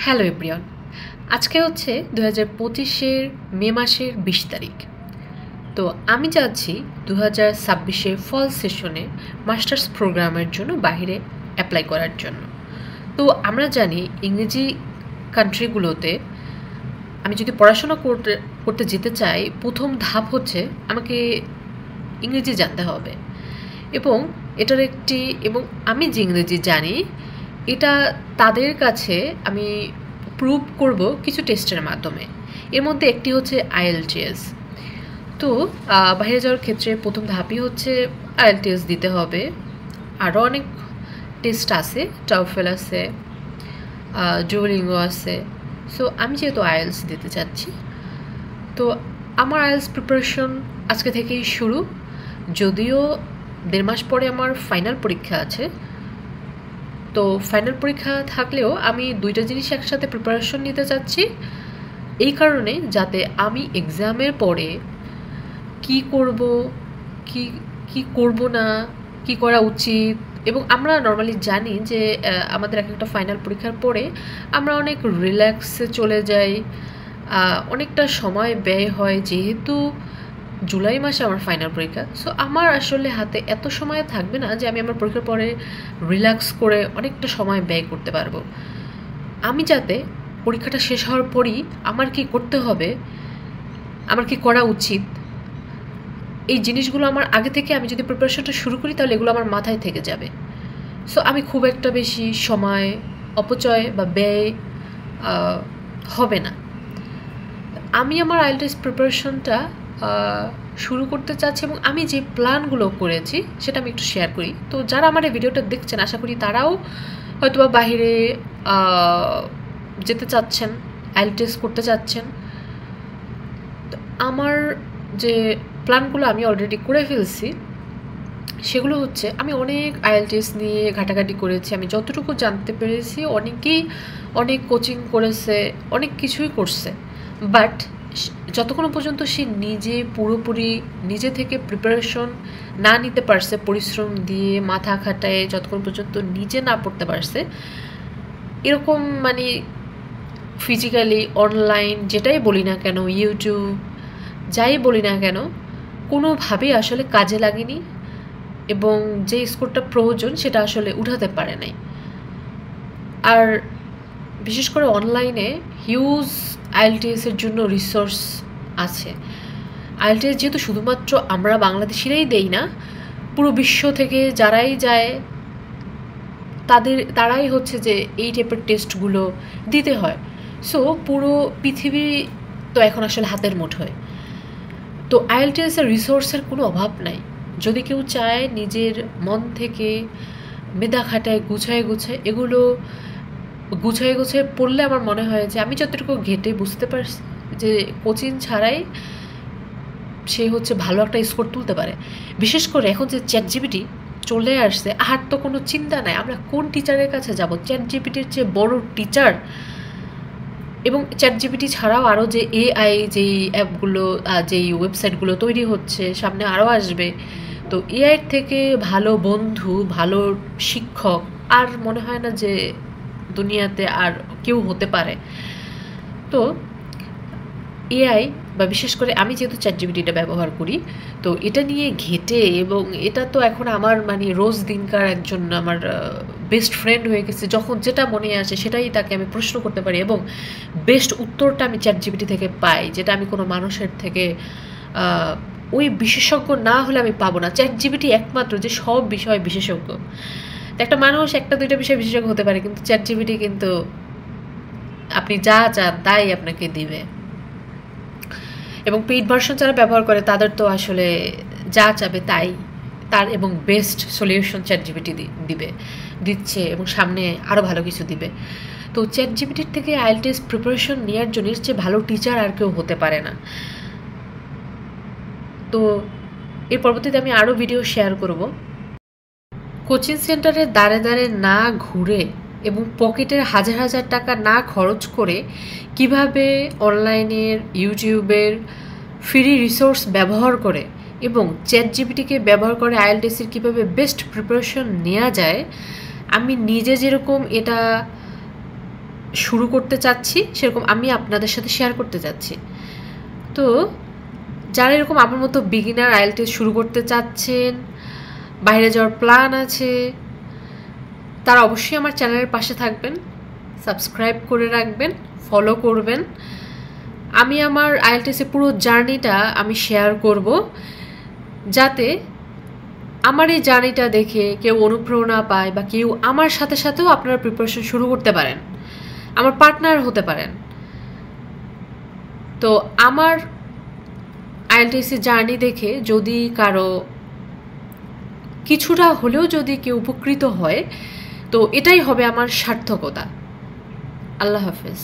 Hello everyone, আজকে হচ্ছে 2025-এর মে মাসের 20 তারিখ। তো আমি যাচ্ছি 2026-এর ফল সেশনে মাস্টার্স প্রোগ্রামের জন্য বাইরে অ্যাপ্লাই করার জন্য। তো আমরা জানি ইংরেজি কান্ট্রিগুলোতে আমি যদি পড়াশোনা করতে যেতে চাই, প্রথম ধাপ হচ্ছে আমাকে ইংরেজি জানতে হবে এবং আমি যে ইংরেজি জানি এটা তাদের কাছে আমি প্রুভ করব কিছু টেস্টের মাধ্যমে। এর মধ্যে একটি হচ্ছে IELTS। তো বাইরে যাওয়ার ক্ষেত্রে প্রথম ধাপই হচ্ছে IELTS দিতে হবে। আরও অনেক টেস্ট আছে, TOEFL আছে, ডুওলিঙ্গো আছে। সো আমি যেহেতু IELTS দিতে চাচ্ছি, তো আমার IELTS প্রিপারেশন আজকে থেকেই শুরু। যদিও 1.5 মাস পরে আমার ফাইনাল পরীক্ষা আছে, তো ফাইনাল পরীক্ষা থাকলেও আমি দুইটা জিনিস একসাথে প্রিপারেশন নিতে চাচ্ছি, এই যাতে আমি এক্সামের পরে কি করব, কি করব না, কি করা উচিত। এবং আমরা নর্মালি জানি যে আমাদের একটা ফাইনাল পরীক্ষার পরে আমরা অনেক রিল্যাক্সে চলে যাই, অনেকটা সময় ব্যয় হয়, যেহেতু জুলাই মাসে আমার ফাইনাল পরীক্ষা। সো আমার আসলে হাতে এত সময় থাকবে না যে আমি আমার পরীক্ষার পরে রিল্যাক্স করে অনেকটা সময় ব্যয় করতে পারবো। আমি যাতে পরীক্ষাটা শেষ হওয়ার পরই আমার কি করতে হবে, আমার কি করা উচিত, এই জিনিসগুলো আমার আগে থেকে আমি যদি প্রিপারেশনটা শুরু করি তাহলে এগুলো আমার মাথায় থেকে যাবে। সো আমি খুব একটা বেশি সময় অপচয় বা ব্যয় হবে না। আমি আমার IELTS প্রিপারেশনটা শুরু করতে চাচ্ছি এবং আমি যে প্ল্যানগুলো করেছি সেটা আমি একটু শেয়ার করি। তো যারা আমার এই ভিডিওটা দেখছেন, আশা করি তারাও হয়তোবা বাইরে যেতে চাচ্ছেন, IELTS করতে চাচ্ছেন। তো আমার যে প্ল্যানগুলো আমি অলরেডি করে ফেলছি সেগুলো হচ্ছে, আমি অনেক IELTS নিয়ে ঘাটাঘাটি করেছি। আমি যতটুকু জানতে পেরেছি অনেকেই অনেক কোচিং করেছে, অনেক কিছুই করছে, বাট যতক্ষণ পর্যন্ত সে পুরোপুরি নিজে থেকে প্রিপারেশন না নিতে পারছে, পরিশ্রম দিয়ে মাথা খাটায় যতক্ষণ পর্যন্ত নিজে না পড়তে পারছে, এরকম ফিজিক্যালি অনলাইন যেটাই বলি না কেন, ইউটিউব যাই বলি না কেন, কোনোভাবেই আসলে কাজে লাগেনি এবং যে স্কোরটা প্রয়োজন সেটা আসলে উঠাতে পারে নাই। আর বিশেষ করে অনলাইনে হিউজ IELTS-এর জন্য রিসোর্স আছে। IELTS যেহেতু শুধুমাত্র আমরা বাংলাদেশিরাই দেই না, পুরো বিশ্ব থেকে যারাই যায় তারাই হচ্ছে যে এই টাইপের টেস্টগুলো দিতে হয়। সো পুরো পৃথিবী তো এখন আসলে হাতের মুঠোয়। তো IELTS-এর রিসোর্সের কোনো অভাব নাই। যদি কেউ চায় নিজের মন থেকে মেধা খাটায় গুছায় এগুলো গুছায় পড়লে আমার মনে হয় যে আমি যতটুকু ঘেটে বুঝতে পারছি যে কোচিং ছাড়াই সে হচ্ছে ভালো একটা স্কোর তুলতে পারে। বিশেষ করে এখন যে ChatGPT চলে আসছে, আর তো কোনো চিন্তা নাই আমরা কোন টিচারের কাছে যাব। ChatGPT-র চেয়ে বড় টিচার, এবং ChatGPT ছাড়াও আরও যে AI যেই অ্যাপগুলো, যেই ওয়েবসাইটগুলো তৈরি হচ্ছে, সামনে আরও আসবে, তো AI-র থেকে ভালো বন্ধু, ভালো শিক্ষক আর মনে হয় না যে দুনিয়াতে আর কেউ হতে পারে। তো AI বা বিশেষ করে আমি যেহেতু ChatGPT-টা ব্যবহার করি, তো এটা নিয়ে ঘেটে, এবং এটা তো এখন আমার রোজ দিনকার একজন আমার বেস্ট ফ্রেন্ড হয়ে গেছে। যখন যেটা মনে আসে সেটাই তাকে আমি প্রশ্ন করতে পারি এবং বেস্ট উত্তরটা আমি ChatGPT থেকে পাই, যেটা আমি কোনো মানুষের থেকে ওই বিশেষজ্ঞ না হলে আমি পাবো না। ChatGPT একমাত্র যে সব বিষয় বিশেষজ্ঞ। একটা মানুষ একটা দুইটা বিষয় বিশেষজ্ঞ হতে পারে, কিন্তু ChatGPT কিন্তু আপনি যা চান তাই আপনাকে দিবে। এবং পেইড ভার্সন যারা ব্যবহার করে তাদের তো আসলে যা চাবে তাই এবং বেস্ট সলিউশন ChatGPT দিচ্ছে এবং সামনে আরও ভালো কিছু দিবে। তো ChatGPT-র থেকে IELTS প্রিপারেশন নেওয়ার জন্য এর চেয়ে ভালো টিচার আর কেউ হতে পারে না। তো এর পরবর্তীতে আমি আরও ভিডিও শেয়ার করব। কোচিং সেন্টারে দাঁড়ে না ঘুরে এবং পকেটের হাজার টাকা না খরচ করে কিভাবে অনলাইনের, ইউটিউবের ফ্রি রিসোর্স ব্যবহার করে এবং ChatGPT-কে ব্যবহার করে IELTS-এর কীভাবে বেস্ট প্রিপারেশন নেওয়া যায়, আমি নিজে যেরকম এটা শুরু করতে চাচ্ছি, সেরকম আমি আপনাদের সাথে শেয়ার করতে চাচ্ছি। তো যারা এরকম আমার মতো বিগিনার আইএলটিএস শুরু করতে চাচ্ছেন, বাইরে যাওয়ার প্ল্যান আছে, তারা অবশ্যই আমার চ্যানেলের পাশে থাকবেন, সাবস্ক্রাইব করে রাখবেন, ফলো করবেন। আমি আমার আইএলটিএসের পুরো জার্নিটা আমি শেয়ার করব, যাতে আমার এই জার্নিটা দেখে কেউ অনুপ্রেরণা পায় বা কেউ আমার সাথে সাথেও আপনারা প্রিপারেশন শুরু করতে পারেন, আমার পার্টনার হতে পারেন। তো আমার আইএলটিএসি জার্নি দেখে যদি কারো কিছুটা হলেও যদি কেউ উপকৃত হয়, তো এটাই হবে আমার সার্থকতা। আল্লাহ হাফেজ।